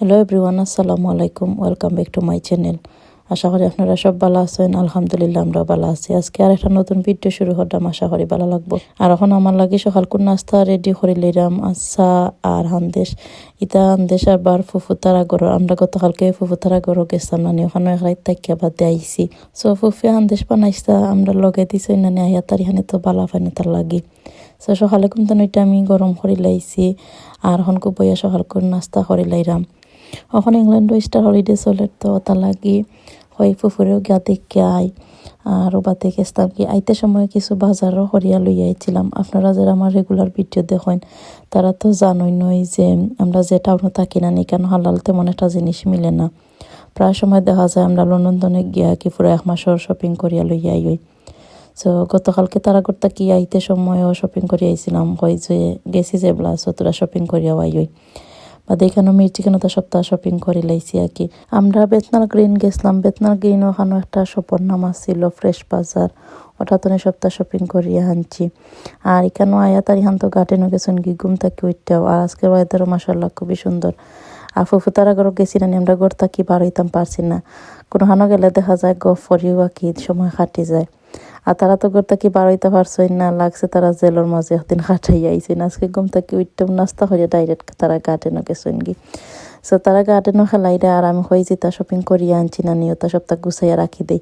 Hello everyone, আসসালামু আলাইকুম। Welcome back to my channel. আশা করি আপনারা সব ভালো আছেন। আলহামদুলিল্লাহ আমরা ভালো আছি। আজকে আর একটা নতুন ভিডিও শুরু করলাম, আশা করি ভালো লাগবো। আর এখন আমার লাগে সকাল কোন নাস্তা রেডি করে লইলাম। আচ্ছা, আর হান্দেশ হান্দেশ আর বার ফুফুতারা গরো আমরা গতকালকে ফুফুতারা গরো গেছিলাম নানি, ওখানে এক রাত তাকিয়া বাদ দিয়ে আইসি। সো ফুফি হান্দেশ বানাইছা আমরা লগে দিছি নানি আইয়া তারিখানে তো বালা পাইনি তার লাগি। সো সকালে কিন্তু ওইটা আমি গরম করে লাইছি আর এখন খুব বইয়া সকাল করে নাস্তা করে লাইলাম। এখন ইংল্যান্ডও স্টার হলিডে চলে, তো তা লাগি হয় ফুফুরেও গিয়া দেখে আই। আর বাদে গেছিলাম কি আইতে সময় কিছু বাজারও হরিয়া লইয়া আইছিলাম। আপনারা যারা আমার রেগুলার ভিডিও দেখেন তারা তো জানোই নই যে আমরা যে টাউনে থাকি না নি কেন হালাল তেমন একটা জিনিস মিলে না। প্রায় সময় দেখা যায় আমরা লন্ডনে গিয়া কি পুরো এক মাসের শপিং করিয়া লইয়া আই। সো গতকালকে তারা করতে কি আইতে সময়ও শপিং করিয়া আইছিলাম, হয় যে গেছি যে ব্লাস তোরা শপিং করিয়াও আই। বা দেখানো মির্চি কেন তো সপ্তাহ শপিং করে লাইছি আর কি। আমরা বেতনাল গ্রিন গেছিলাম। বেতনাল গ্রিন ওখানে একটা শপর নাম ছিল ফ্রেশ বাজার, ওটা তো সপ্তাহ শপিং করিয়া আনছি। আর এখানেও আয়া তার এখান তো গার্ডেনও গেছেন কি ঘুম থাকি ওইটাও। আর আজকের ওয়েদারও মাসাল্লাহ খুবই সুন্দর। আর ফুফুতারা ঘর গেছি না আমরা ঘর থাকি বার হইতাম পারছি না। কোনো হানো গেলে দেখা যায় গফ ফরিও আর কি সময় কাটি যায়। আর তারা তো ঘর থাকি বার হইতে পারছই না, লাগছে তারা জেলের মাঝে একদিন কাটাই আইছে না। আজকে ঘুম থাকি উঠতাম নাস্তা হয়ে ডাইরেক্ট তারা গার্ডেনও গেছেন গি। সো তারা গার্ডেনও খেলাই দেয় আর আমি হয়ে যেতা শপিং করিয়া আনছি না নিয়ে তা সপ্তাহ গুছাইয়া রাখি দেই।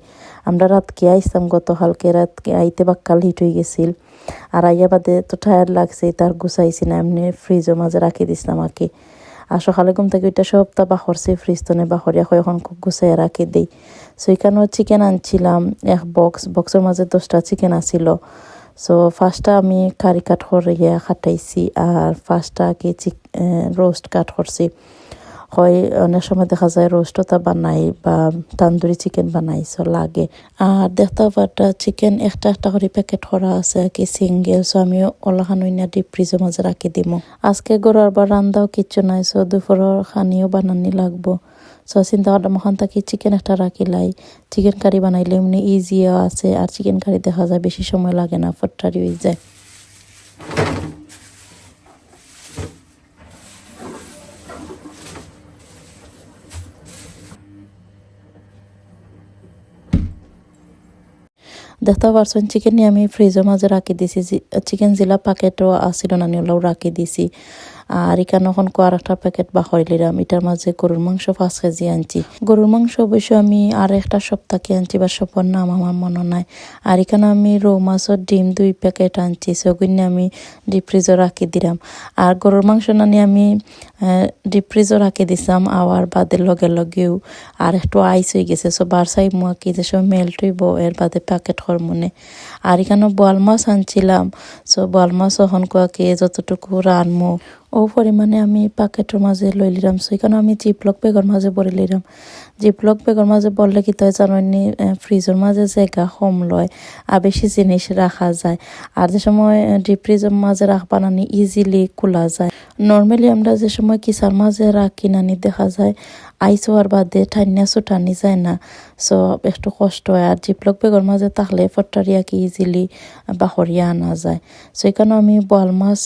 আমরা রাত কে আইসাম গত হালকে রাত আইতে বাক্কাল হিট হয়ে গেছিল। আর আইয়া বাদে তো টায়ার লাগছে তার গুছাইছি না, এমনি ফ্রিজের মাঝে রাখি দিছিলাম আর কি। আর সকালে ঘুম থেকে ওইটা সপ্তাহ বাহরছে ফ্রিজ তো বাহরিয়া হয় এখন খুব গুছাইয়া রাখি দিই। সো এখানেও চিকেন আনছিলাম এক বক্সের মাঝে 10টা চিকেন আছিল। সো ফার্স্টটা আমি কারি কাট করিয়া খাটাইছি আর ফার্স্টটা কি রোস্ট কাট করছি। হয় অনেক সময় দেখা যায় রোস্টও তা বানাই বা তান্দুরি চিকেন বানাইছো লাগে। আর দেখতে পাটা চিকেন একটা একটা করে প্যাকেট করা আছে আর কি সিঙ্গেল। সো আমি ওলাখান ডিপ ফ্রিজের মাঝে রাখি দিব। আজকে গড়ার বা রান্দাও কিচ্ছু নাই, সো দুপুরের খানিও বানানি লাগবো। সো চিন্তা করলাম ওখান থেকে চিকেন একটা রাখিলাই। চিকেন কারি বানাইলে এমনি ইজিও আছে আর চিকেন কারি দেখা যায় বেশি সময় লাগে না, ফট্টারি হয়ে যায়। দেখতে পারছেন চিকেন নিয়ে আমি ফ্রিজের মাঝে রাখি দিছি। চিকেন জিলা প্যাকেটও আসিল না নিলেও রাখি দিছি। আর এখানে এখন আর একটা প্যাকেট বাহর লিলাম। এটার মাঝে গরুর মাংস 5 কেজি আনছি। গরুর মাংস অবশ্য আমি আর একটা সপ্তাহে আনছি বা সপর নাম আমার মনে নাই। আর এখানে আমি রৌ মাছের ডিম 2 প্যাকেট আনছি, সেগুলো আমি ডিপ ফ্রিজে রাখি দিলাম। আর গরুর মাংস নানি আমি ডিপ ফ্রিজে রাখি দিছিলাম আওয়ার বাদে লগে লগেও আর একটু আইস হয়ে গেছে। সো বারসাই মুয়া কি যে সব মেল্ট হইব এর বাদে প্যাকেট হরমোনে। আর এখানে বোয়াল মাছ আনছিলাম। সো বোয়াল মাছ এখন কুয়াকে যতটুকু রানমো ও পরিমাণে আমি প্যাকেটের মাঝে লই লিলাম। সো এখানে আমি জিপলক বেগর মাঝে ভরে লিলাম। জিপলক বেগর মাঝে বললে কি তাই জানি ফ্রিজের মাঝে জায়গা কম লয় আর বেশি জিনিস রাখা যায়। আর যে সময় ডিপ ফ্রিজের মাঝে রাখবা নানি ইজিলি খোলা যায়। নর্মালি আমরা যে সময় কিসার মাঝে রাখি নানি দেখা যায় আইস হওয়ার বাদে ঠান্না ছুটানি যায় না। সো একটু কষ্ট হয়। আর জিপলক বেগর মাঝে থাকলে ফট্টারিয়া কি ইজিলি বাহরিয়া আনা যায়। সো এখানে আমি বোয়াল মাছ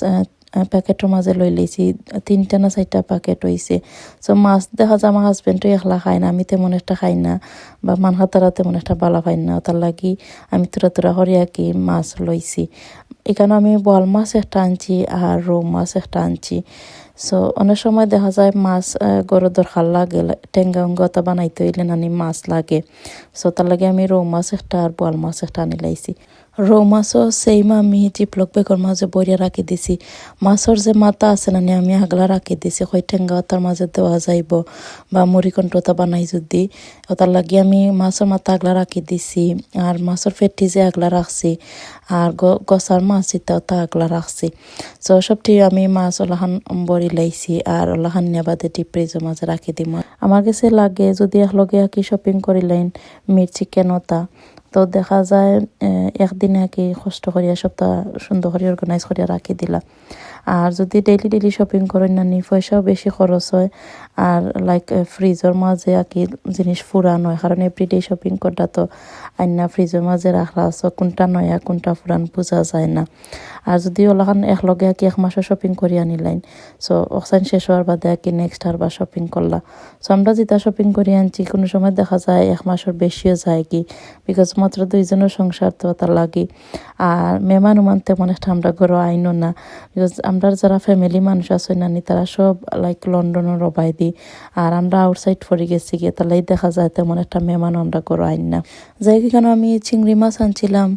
প্যাকেটের মাঝে লই লইছি। 3টা না 4টা প্যাকেট হয়েছে। সো মাছ দেখা যায় আমার হাজবেন্ডও একলা খায় না, আমি তেমন একটা খাই না বা মানহাতারা তেমন একটা বালা খাই না, তার লাগি আমি তোরা হরিয়া কি মাছ লইছি। এখানে আমি বোয়াল মাছ একটা আনছি আর রৌ মাছ একটা আনছি। সো অনেক সময় দেখা যায় মাছ গরু দরকার লাগে, টেঙ্গা অঙ্গতা বানাইতে হইলে নানি মাছ লাগে। সো তার লাগে আমি রৌ মাছ একটা আর বোয়াল মাছ একটা আনি লাইছি। রৌ মাছও সেইম আমি জিপলক বেগর মাঝে বইয়া রাখি দিছি। মাছের যে মাথা আছে নানি আমি আগলা রাখি দিছি, হয় টেঙ্গা তার মাঝে দেওয়া যাইব বা মুড়িকণ্ঠতা বানাই যদি, তার লাগে আমি মাছের মাথা আগলা রাখি দিছি। আর মাছের ফেটি যে আগলা রাখছি আর গছার মাছ ইতাও তা আগলা রাখছি। সো সবটি আমি মাছ ওলাহান বড়ি লাইছি আর ওলাহান নিয়ে বাদে ডিপ ফ্রিজের মাঝে রাখি দিম। আমার কাছে লাগে যদি একলগে কি শপিং করিলেন মিট চিকেন ওতা তো দেখা যায় একদিনে কি কষ্ট করিয়া সপ্তাহ সুন্দর করে অর্গানাইজ করিয়া রাখি দিলা। আর যদি ডেইলি শপিং করেন না নি পয়সাও বেশি খরচ হয় আর লাইক ফ্রিজের মাঝে আর কি জিনিস ফুরান হয়, কারণ এভরিডে শপিং করটা তো আইনা ফ্রিজের মাঝে রাখা আছে কোনটা নয়া কোনটা ফুরান বোঝা যায় না। আর যদি ওলাখান একলগে আর কি এক মাসও শপিং করিয়া নিলাইন, সো অকসান শেষ হওয়ার বাদে আর কি নেক্সট আর বা শপিং করলা। সো আমরা যেটা শপিং করি আনছি কোনো সময় দেখা যায় এক মাসের বেশিও যায় কি, বিকজ মাত্র 2 জনের সংসার তো তার লাগে। আর মেহমান উমান তেমন একটা আমরা ঘরে আইনও না, বিকজ আমরা যারা ফ্যামিলি মানুষ আছে নানি তারা সব লাইক লন্ডনের রবাই দি, আর আমরা আউটসাইড পড়ে গেছি গিয়ে তাহলেই দেখা যায় তেমন একটা মেহমান আমরা ঘরে আইন না। যাই কেন আমি চিংড়ি মাছ আনছিলাম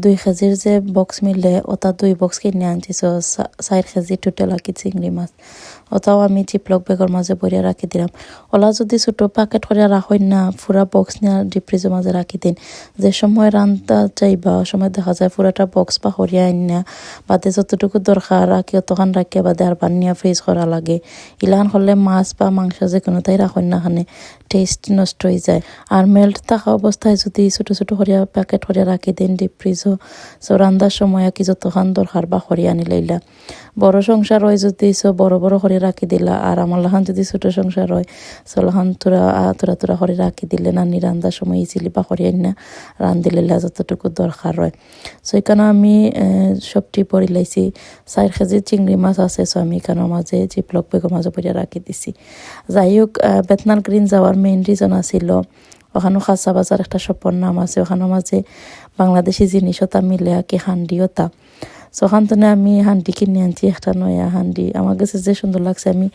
2 কেজির যে বক্স মিলে ওটা 2 বক্স কিনে আনছি, 4 কেজি টোটাল আর কি চিংড়ি মাছ। ওটাও আমি জিপলক ব্যাগের মাঝে ভরিয়া রাখি দিলাম। ওলা যদি ছোটো প্যাকেট করে রাখেন না পুরা বক্স নিয়ে ডিপ ফ্রিজের মাঝে রাখি দিন, যে সময় রান্না চাইবা ও সময় দেখা যায় পুরাটা বক্স বা হরিয়া আইন না বাদে যতটুকু দরকার রাখি অতখান রাখিয়া বাদে আর বানিয়া ফ্রিজ করা লাগে। ইলান হলে মাছ বা মাংস যে কোনোটাই রাখেন না খানে টেস্ট নষ্ট হয়ে যায়। আর মেল্ট থাকা অবস্থায় যদি ছোটো ছোটো হরিয়া প্যাকেট হরিয়া রাখি দিন ডিপ ফ্রিজও, সো রান্নার সময় আর কি যতখান দরকার বা হরিয়া আনি লইলা। বড় সংসার হয় যদি সো বড় বড় করে রাখি দিলা, আর আমার লাহান যদি ছোট সংসার হয় সো লাহান তোরা করে রাখি দিলে নানি রান্নার সময় ইজিলি বা হরিয়ান না রান্ধিলে যতটুকু দরকার হয়। সো এখানে আমি সবটি পরি লাইছি। 4 কেজি চিংড়ি মাছ আছে, সো আমি এখানের মাঝে জিপলক বেগের মাঝে পরিয়া রাখি দিছি। যাই হোক বেতনাল গ্রিন যাওয়ার মেইন রিজন আছিল ওখানে খাসা বাজার একটা শপের নাম আছে, ওখানের মাঝে বাংলাদেশি জিনিসও তা মিলে আর কি হান্ডিও তা। সো ওখান থেকে আমি হান্ডি কিনে আনছি একটা নয়া হান্ডি। আমার কাছে যে সুন্দর লাগছে, আমি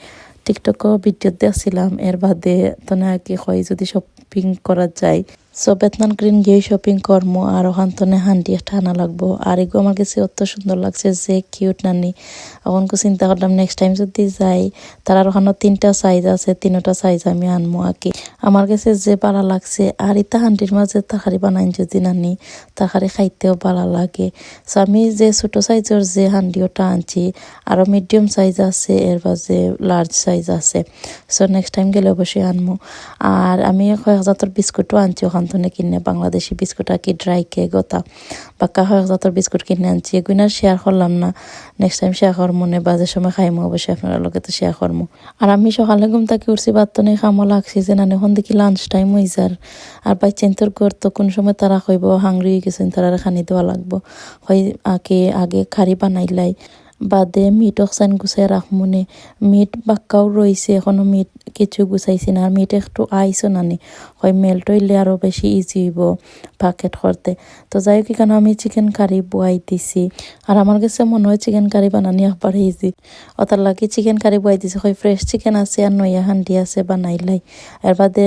টিকটকও ভিডিও দেখছিলাম এর বাদে তো না কি হয় যদি শপিং করা যায় সো বেতনান গ্রিন গিয়ে শপিং করমো আর ওখান থেকে হান্ডি একটা আনা লাগবো। আর এগুলো আমার কাছে অত সুন্দর লাগছে যে কিউট নানি, এখন চিন্তা করলাম নেক্সট টাইম যদি যাই তার ওখানে 3টা সাইজ আছে, 3টা সাইজ আমি আনবো আর কি। আমার কাছে যে ভালো লাগছে আর ইতা হান্ডির মাঝে তরকারি বানাই যদি নানি তরকারি খাইতেও ভালো লাগে। সো আমি যে ছোটো সাইজের যে হান্ডি ওটা আনছি, আরও মিডিয়াম সাইজ আছে এর বাজে লার্জ সাইজ আছে। সো নেক্সট টাইম গেলে অবশ্যই আনবো। আর আমি কয়েক জাতের বিস্কুটও আনছি ওখান থেকে কিনে, বাংলাদেশি বিস্কুট আর কি ড্রাই কেক ওটা বাক্কা কয়েক জাতের বিস্কুট কিনে আনছি। এগুলো শেয়ার করলাম না, নেক্সট টাইম শেয়ার করবো মনে বাজে সময় খাইমো অবশ্যই আপনার লোকে তো শেয়ার করবো। আর আমি সকালে ঘুম থেকে উঠছি বাত্তনে খামো লাগছি যে না এখন দেখি লাঞ্চ টাইম হয়ে যার। আর বাই চেন্তর কর তো কোন সময় তারা কইব হাংরি হয়ে গেছেন তারা খানি দেওয়া লাগবো, হয় আগে খারি বানাইলাই বাদে মিট অকসান গুছাই রাখমনে। মিট বাক্কাও রয়েছে এখনো মিট কিছু গুছাইছি না, আর মিট একটু আইসও নানি হয় মেল্ট হইলে আরও বেশি ইজি হইব প্যাকেট করতে। তো যাই হোক কেন আমি চিকেন কারি বয়াই দিছি, আর আমার কাছে মনে হয় চিকেন কারি বানানি একবার ইজি। ওটার লাগে চিকেন কারি বয়াই দিছি, হয় ফ্রেশ চিকেন আছে আর নয়া হান্ডি আছে বানাইলাই। এর বাদে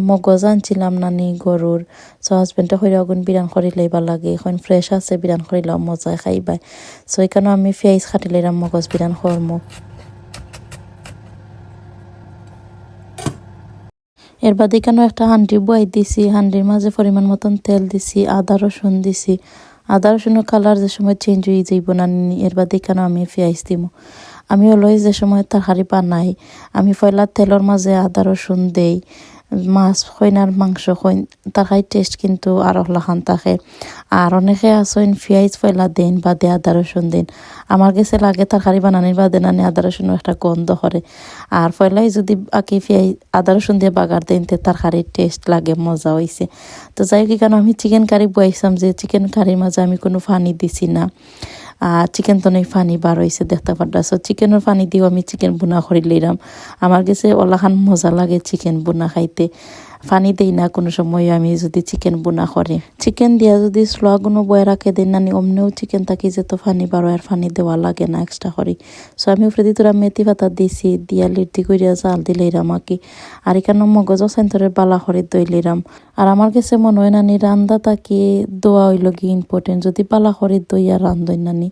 মগজ আনছিলাম নানি গরুর, সো হাজবেন্ডে হইলে অগুন বিরান করি লাইবা লাগে, এখন ফ্রেশ আছে বিরান করিলাম মজায় খাইবাই। সো এখানে আমি পেঁয়াজ কাটিলাম মগজ বিরান করমো। এর বাদে এখানে একটা হান্ডি বয়াই দিছি, হান্ডির মাঝে পরিমাণ মতন তেল দিছি, আদা রসুন দিছি। আদা রসুনের কালার যে সময় চেঞ্জ হয়ে যাইব না এর বাদে এখানে আমি পেঁয়াজ দিব। আমি অলওয়েজ যে সময় তরকারি বানাই আমি পয়লা তেলের মাঝে আদা রসুন দেই, মাছ হইন আর মাংস হইন তরকারি টেস্ট কিন্তু আরো লাখান থাকে। আর অনেকে আসেন পেঁয়াজ পয়লা দেন বাদে আদা রসুন দেন, আমার কাছে লাগে তরকারি বানানির বাদে নানি আদা রসুনের একটা গন্ধ করে। আর পয়লাই যদি আঁকি পেঁয়াজ আদা রসুন দিয়ে বাগার দেন তে তরকারির টেস্ট লাগে মজা হয়েছে। তো যাই হোক কেন আমি চিকেন কারি বয়াইছিলাম যে চিকেন কারির মাঝে আমি কোনো পানি দিছি না, আর চিকেন তো নেই পানি বার হয়েছে দেখতে পারটা। সো চিকেনের পানি দিয়েও আমি চিকেন বুনা করে লইলাম। আমার কাছে ওলাখান মজা লাগে চিকেন বুনা খাইতে, পানি দেই না কোনো সময় আমি যদি চিকেন বুনা করে। চিকেন দিয়া যদি স্লোগুনো বয়ে রাখে দেন নানি অমনেও চিকেন থাকি যে তো পানি বারো আর পানি দেওয়া লাগে না এক্সট্রা করি। সো আমি উপরে দিয়ে তোরা মেথি পাতা দিছি দিয়া লিটি করিয়া জাল দিলাম আঁকি। আর এখানে মগজ সেন্তরের বালা করে দইলিরাম। আর আমার কাছে মনে হয় নানি রান্দা তাকে দোয়া হইল গিয়ে ইম্পর্টেন্ট, যদি পালা করে দইয়া রান্ধই নানি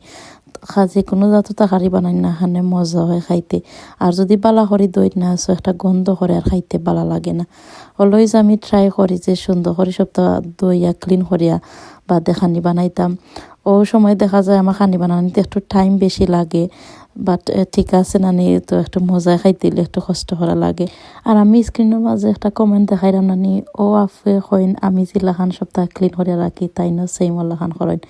যে কোনো জাত তরকারি বানাই না খানে মজা হয় খাইতে। আর যদি বালা করি দই না আসো একটা গন্ধ করে আর খাইতে বালা লাগে না। অলওয়েজ আমি ট্রাই করি যে সুন্দর করে সপ্তাহ দইয়া ক্লিন করিয়া বা দেখানি বানাইতাম। ও সময় দেখা যায় আমার খানি বানানিতে একটু টাইম বেশি লাগে, বাট ঠিক আছে নানি তো একটু মজা খাইতে একটু কষ্ট করা লাগে। আর আমি স্ক্রিনের মাঝে একটা কমেন্ট দেখাইলাম নানি, ও আফে হইন আমি জিলাখান সপ্তাহ ক্লিন করে রাখি তাই না সেম ওলাখান করেন।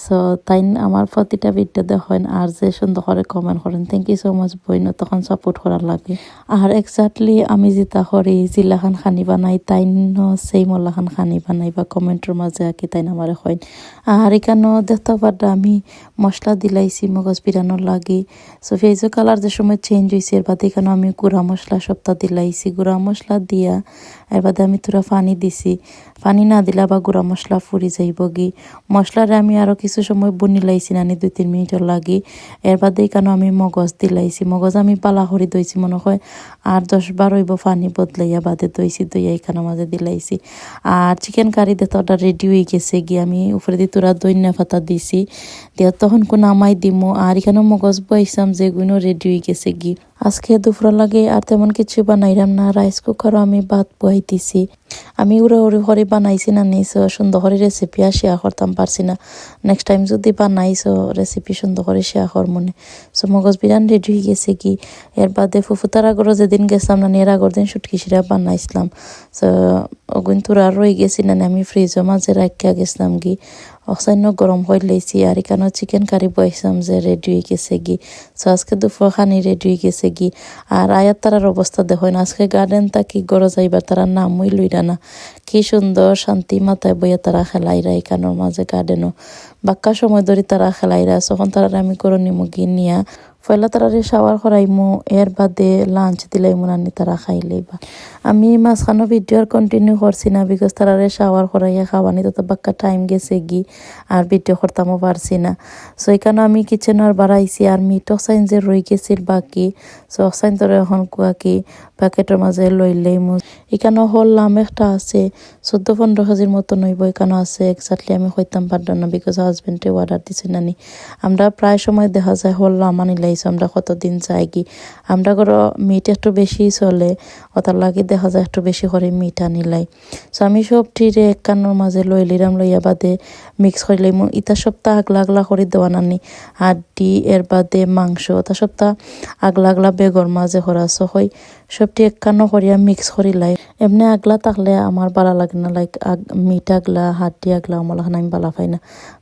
সো তাই আমার প্রতিটা ভিডিও দেখেন আর যে সুন্দর করে কমেন্ট করেন, থ্যাংক ইউ সো মাচ বইন, তখন সাপোর্ট করার লাগে। আর এক্স্যাক্টলি আমি যেটা করি জিলাখান খানি বানাই তাই সেই মল্লাখান খানি বানাই বা কমেন্টের মাঝে আঁকি তাই আমার হয়। আর এখানেও দেখতে পারলে আমি মশলা দিলাইছি মগজ বিরানোর লাগে। সো ফেজো কালার যে সময় চেঞ্জ হয়েছে এর বাদে এখানে আমি গুঁড়া মশলা সপ্তাহ দিলাইছি, গুঁড়া মশলা দিয়া এর বাদে আমি তোরা পানি দিছি। পানি না দিলে বা গুঁড়া মশলা ফুরি যাইব গি। মশলারে আমি আরও কিছু সময় বনি লাইছি নানি 2-3 মিনিটের লাগি। এর বাদে এখানে আমি মগজ দিলাইছি, মগজ আমি পালা হরি দইছি মনে হয় আর 10-12 হইব পানি বদলাইয়া বাদে দইছি, দইয়া এখানে মাঝে দিলাইছি। আর চিকেন কারি দেখতে ওটা রেডি হয়ে গেছে গিয়ে আমি উপরে দিয়ে তোরা দইন্যা পাতা দিছি দিয়া তখন কোন নামাই দিমু। আর এখানে মগজ বইসাম যেগুলো রেডি হয়ে গেছে গি। আজকে দুপুর লাগে আর তেমন কিছু বানাইলাম না, রাইস কুকারও আমি ভাত বহাই দিছি। আমি উড়ে করে বানাইছি না নিস সুন্দর করে রেসিপি আর শেয়ার করতাম পারছি না, নেক্সট টাইম যদি বানাইছো রেসিপি সুন্দর করে শেয়ার কর মনে। সো মগজ বিরিয়ানি রেডি হয়ে গেছে কি। এর বাদে ফুফুতার আগরও যেদিন গেছিলাম না এর আগর দিন সুটকি সিরা বানাইছিলাম। সো ওগুন তোরা রয়ে গেছি না আমি ফ্রিজের মাঝে রাখিয়া গেছিলাম গি, অসান্য গরম হয়ে লেছি। আর এখানে চিকেন কারি বইসাম যে রেডি হয়ে গেছে গি। সো আজকে দুপুর খানি রেডি হয়ে গেছে গি। আর আয়াত তারার অবস্থা দেখেন আজকে গার্ডেন তাকি গড় যাইবার তারা নামই লইরা না, কি সুন্দর শান্তি মাথায় বইয়া তারা খেলাইরা এখানোর মাঝে গার্ডেনও বাক্কা সময় ধরে তারা খেলাইরা। তখন তারা আমি করে নিমু গিয়ে নিয়া পয়লা তারারে শাওয়ার করাইমু, এর বাদে লাঞ্চ দিলাইমু নানি তারা খাইলেইবা। আমি মাঝখানো ভিডিও আর কন্টিনিউ করছি না বিকজ তারারে শাওয়ার করাইয়া খাওয়ানি তত বাক্কা টাইম গেছে গি আর ভিডিও করতামও পারছি না। সো এখানে আমি কিচেন আর বাড়াইছি আর মিট অক্সাইন যে রয়ে গেছিল বাকি, সো অক্সাইন তোর এখন কুয়া কি প্যাকেটের মাঝে লইলেইমু। এখানেও হল্লাম একটা আছে 14-15 কেজির মতো নইব, এখানেও আছে এক্স্যাক্টলি আমি হইতাম পারতাম না বিকজ হাজবেন্ডে অর্ডার দিছে নানি। আমরা প্রায় সময় দেখা যায় হল্লাম আনি লাইছি আমরা কতদিন যাই কি, আমরা করো মিট একটু বেশি চলে ওটার লাগে দেখা যায় একটু বেশি করে মিট আনিলাই। সো আমি সব টিরে এক কানোর মাঝে লইলিরাম, লইয়া বাদে মিক্স করে লইমু। ইতা সপ্তাহ আগলা আগলা করে দেওয়া নানি হাড্ডি এর বাদে মাংস ওটা সপ্তাহ আগলা আগলা বেগর মাঝে হরাছো হয় সবটি এক কানো করিয়া মিক্স করি লাই। এমনি আগলা থাকলে আমার ভালো লাগে না, লাইক মিট আগলা হাড্ডি আগলা আমার আমি ভালো পাই না,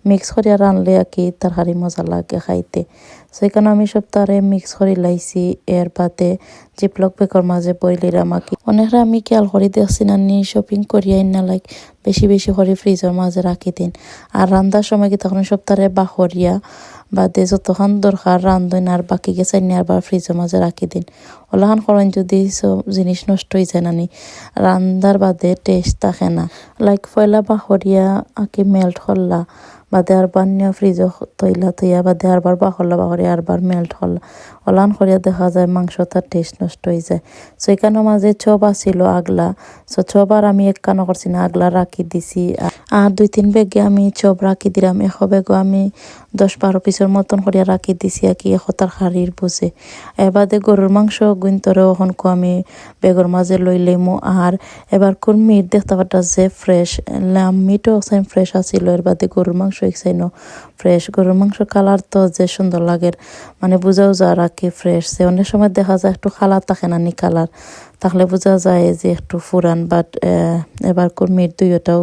মিক্স করিয়া রানলে আর কি তরকারি মজা লাগে খাইতে। সেখানে আমি সপ্তাহে মিক্স করে লাইছি। এর বাদে জিপলক বেগর মাঝে বইলিরা আমাকে অনেকটা আমি খেয়াল করে দেখছি না নি শপিং করিয়াই না লাইক বেশি বেশি করে ফ্রিজের মাঝে রাখি দিন। আর রান্নার সময় কি তখন সপ্তাহে বাহরিয়া বাদে যতক্ষণ দরকার রান্ধন আর বাকি গেছে আবার ফ্রিজের মাঝে রাখি দিন। ওলাখান করেন যদি সব জিনিস নষ্ট হয়ে যায় নানি রান্নার বাদে টেস্ট থাকে না। লাইক পয়লা বাহরিয়া আঁকি মেল্ট করলা বাদে আরবার নিয়ে ফ্রিজে তৈলা তৈয়া বাদে আরবার বাহরলা বাহরে আরবার মেল্ট হল্লা ওলান করিয়া দেখা যায় মাংসটার টেস্ট নষ্ট হয়ে যায়। সো এখানের মাঝে চপ আসিল আগলা, সো চপ আর আমি এক কানো করছি না আগলা রাখি দিছি। আর 2-3 বেগে আমি চপ রাখি দিলাম, 1 বেগও আমি 10-12 পিসের মতন করিয়া রাখি দিছি আর কি এখতার হাড়ির বুঝে। এবারে গরুর মাংস গুইন্তরে ওখানকো আমি বেগর মাঝে লইলেমু। আর এবার কোন মিট দেখতে পাটা যে ফ্রেশ মিটও ফ্রেশ আসিল, এর বাদে গরুর মাংস এক্সাইনো ফ্রেশ। গরুর মাংস কালার তো যে সুন্দর লাগে মানে বুঝাও যায় আর কি ফ্রেশ। সে অনেক সময় দেখা যায় একটু কালার থাকে না নি, কালার থাকলে বোঝা যায় যে একটু ফুরান। বাট এবার কোন মিট দুইটাও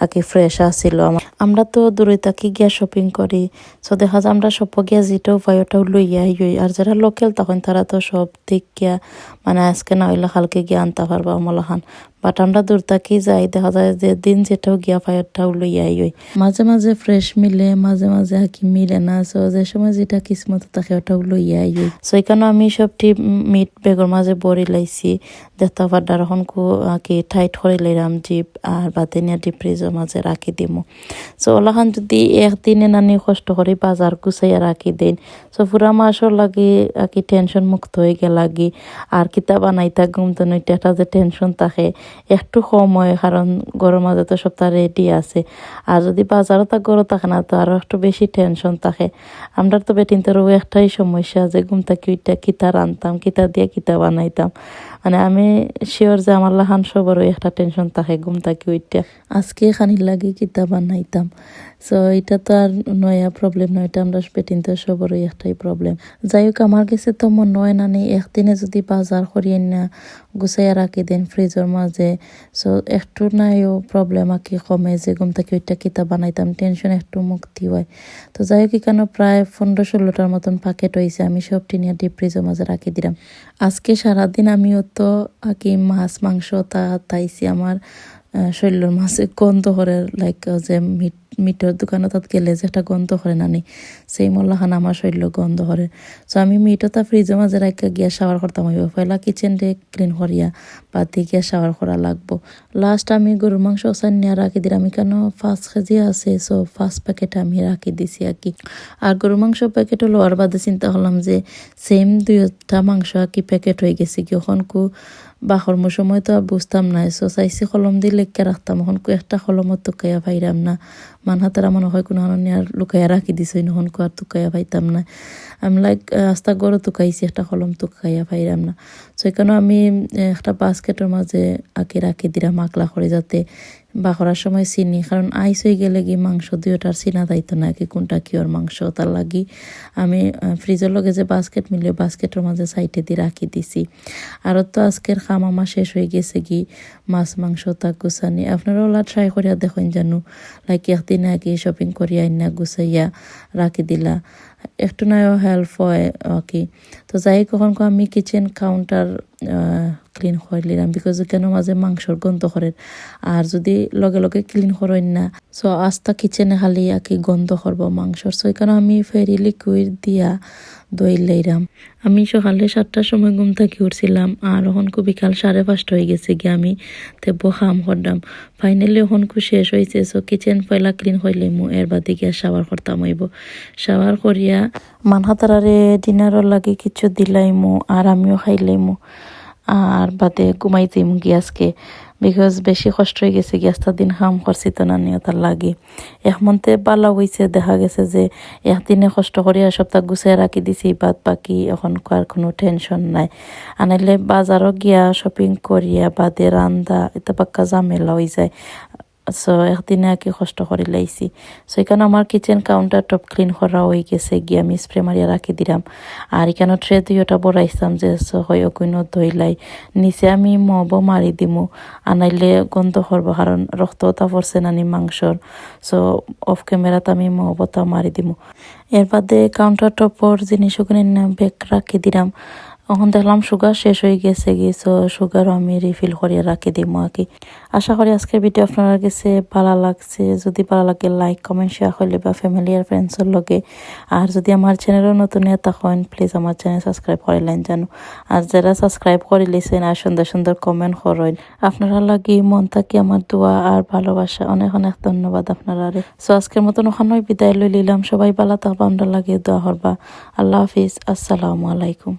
আর কি ফ্রেশ আসিল। আমরা তো দূরে থাকি গিয়া শপিং করি, সো দেখা যায় আমরা সব গিয়া যেটাও পাই ওটাও লইয়া হই। আর যারা লোকাল তখন তারা তো সব দিক গিয়া মানে আজকে না হইলে কালকে গিয়া আনতে পারবা মলাখান। বাট আমরা দূর থাকি যাই দেখা যায় যে দিন যেটাও গিয়া পাই ওটাও লইয়া হই। মাঝে মাঝে ফ্রেশ মিলে মাঝে মাঝে আর কি মিলে না, সো যে সময় যেটা কিসমত থাকে ওটাও লইয়া হই। সো এখানে আমি সবটি মিট বেগর মাঝে বড়ি লাইছি দেখতে পারডার এখন কি টাইট করে লইলাম জিপ আর বাদে নিয়ে ডিপ ফ্রিজের মাঝে রাখি দিমু। সো ওলাখান যদি একদিনে নানি কষ্ট করে বাজার গুছাইয়া রাখি দেন সো পুরা মাসর লাগি আর কি টেনশন মুক্ত হয়ে গে লাগি। আর কিতা বানাইতা ঘুমতে নইতে একটা যে টেনশন থাকে একটু কম হয়, কারণ গরম মাঝে তো সপ্তাহ রেডি আছে। আর যদি বাজারও তা গরম থাকে না তো আরো একটু বেশি টেনশন থাকে। আমরা তো বেটিনতেরও একটাই সমস্যা যে ঘুমটা কিতা রানতাম কিতা দিয়ে কিতা বানাইতাম, মানে আমি শিওর যে আমার লাহান সবারও একটা টেনশন থাকে ঘুমটা কি ওইটা আজকে খানির লাগে কিতা বানাইতাম। সো এটা তো আর নয়া প্রবলেম নয়, এটা আমরা পেটিন তো সবারই একটাই প্রবলেম। যাই হোক আমার কাছে তো মনে হয় না নেই একদিনে যদি বাজার করিয়ে না গুছাইয়া রাখি দেন ফ্রিজের মাঝে, সো একটু নাইও প্রবলেম আর কি কমে, যে ঘুম থেকে ওইটা কিতা বানাইতাম টেনশন একটু মুক্তি হয়। তো যাই হোক এখানে প্রায় 15-16টার মতন প্যাকেট হয়েছে, আমি সব টিনিয়া ডিপ ফ্রিজের মাঝে রাখি দিলাম। আজকে সারাদিন আমিও তো আর কি মাছ মাংস তাইছি আমার শরীরের মাঝে গন্ধ করে, লাইক যে মিটের দোকানে তাত গেলে যে একটা গন্ধ করে নানি, সেই মল্লাখান আমার শরীর গন্ধ করে। সো আমি মিটও তা ফ্রিজের মাঝে রাখা গিয়া শাওয়ার করতাম, হইব পয়লা কিচেন ডে ক্লিন করিয়া বাদ দিয়ে গিয়া শাওয়ার করা লাগবো। লাস্ট আমি গরুর মাংস নিয়ে রাখি দিলাম, কেন 5 কেজি আছে, সো 5 প্যাকেট আমি রাখি দিছি আর কি। আর গরুর মাংস প্যাকেট হলো আর বাদে চিন্তা করলাম যে সেম 2টা মাংস আর কি প্যাকেট হয়ে গেছে কি, ওখন বাহর সময় তো আর বুঝতাম না, সো চাইছি কলম দিয়ে লেখকে রাখতাম, এখন একটা কলমও তুকাইয়া পাইরাম না, মানহাতারা মনে হয় কোনো আর লুকাইয়া রাখি দিছে, নহন আর তুকাইয়া পাইতাম না। আমি লাইক আস্তা গড়ও তুকাইছি, একটা কলম তুকাইয়া পাইরাম না। সো এখানে আমি একটা বাস্কেটের মাঝে আঁকে রাখি দিলাম আকলা করে, যাতে বাহরার সময় চিনি, কারণ আইস হয়ে গেলে কি মাংস দুইটার চিনা যাইতো না কি কোনটা কিওর মাংস, তার লাগি আমি ফ্রিজের লগে যে বাস্কেট মিলে বাস্কেটের মাঝে সাইডে দিয়ে রাখি দিছি। আর তো আজকের খাম আমার শেষ হয়ে গেছে কি মাছ মাংস তা গুছানি, আপনারা ওলা ট্রাই করিয়া দেখুন জানো, লাইক একদিন আগে শপিং করিয়া না গুছাইয়া রাখি দিলা, একটু নাইও হেল্প হয় আর কি। তো যাই কখন আমি কিচেন কাউন্টার ক্লিন করে নিলাম, বিকজ কেন মাঝে মাংসর গন্ধ করে, আর যদি লগে লগে ক্লিন করেন না সো আস্তা কিচেনে খালি আর কি গন্ধ করবো মাংসর। সো এখানে আমি ফেরি লিকুইড দিয়া দই লাইরাম। আমি সকালে 7টার সময় ঘুম থেকে উঠছিলাম, আর এখন বিকাল 5:30 হয়ে গেছে গিয়ে আমি তেব্য খাম করলাম। ফাইনালি এখন শেষ হয়েছে, সো কিচেন পয়লা ক্লিন করলে এর বাদে গিয়া শাওয়ার করতাম হইব। শাওয়ার করিয়া মানহাতারারে ডিনারর লাগে কিছু দিলাইমু, আর আমিও খাইলাইমু, আর বাদে ঘুমাই যাইমু আজকে, বিকজ বেশি কষ্ট হয়ে গেছে গ্যাসটা দিন কাম করছি তো না নিয়ে তার লাগে। মনতে বালা হয়েছে, দেখা গেছে যে একদিনে কষ্ট করিয়া সপ্তাহ গুছিয়ে রাখি দিছি, বাদ বাকি এখন আর কোনো টেনশন নাই। আনাইলে বাজারও গিয়া শপিং করিয়া বাদে রান্দা এটা পাক্কা ঝামেলা হয়ে যায়, সো একদিনে আর কি কষ্ট করে লাইছি। সো এখানে আমার কিচেন কাউন্টার টপ ক্লিন করা হয়ে গেছে গিয়ে আমি স্প্রে মারিয়া রাখি দিলাম। আর এখানে ট্রে দুইটা বড়াইছিলাম যে হয় কোনো ধইলাই, নিচে আমি মব মারি দিমু, আনাইলে গন্ধ করবো, কারণ রক্তটা পড়ছে নানি মাংসর। সো অফ ক্যামেরাতে আমি মবটা মারি দিমু। এর বাদে কাউন্টার টপর জিনিস ওখানে ব্যাগ রাখি দিলাম। এখন দেখলাম সুগার শেষ হয়ে গেছে গিয়েছো, সুগারও আমি রিফিল করিয়া রাখি দিব আর কি। আশা করি আজকের ভিডিও আপনার কাছে ভালো লাগছে, যদি ভালো লাগে লাইক কমেন্ট শেয়ার করলে বা ফ্যামিলি আর ফ্রেন্ডসের লগে। আর যদি আমার চ্যানেলও নতুন তখন প্লিজ আমার চ্যানেল সাবস্ক্রাইব করিলেন জানো, আর যারা সাবস্ক্রাইব করে লিছেন আর সুন্দর সুন্দর কমেন্ট করেন, আপনারা লাগি মন থাকি আমার দোয়া আর ভালোবাসা, অনেক অনেক ধন্যবাদ আপনারা। সো আজকের মতন ওখানে বিদায় লই নিলাম, সবাই ভালো থাকবা, আমরা লাগিয়ে দোয়া করবা। আল্লাহ হাফিজ, আসসালামু আলাইকুম।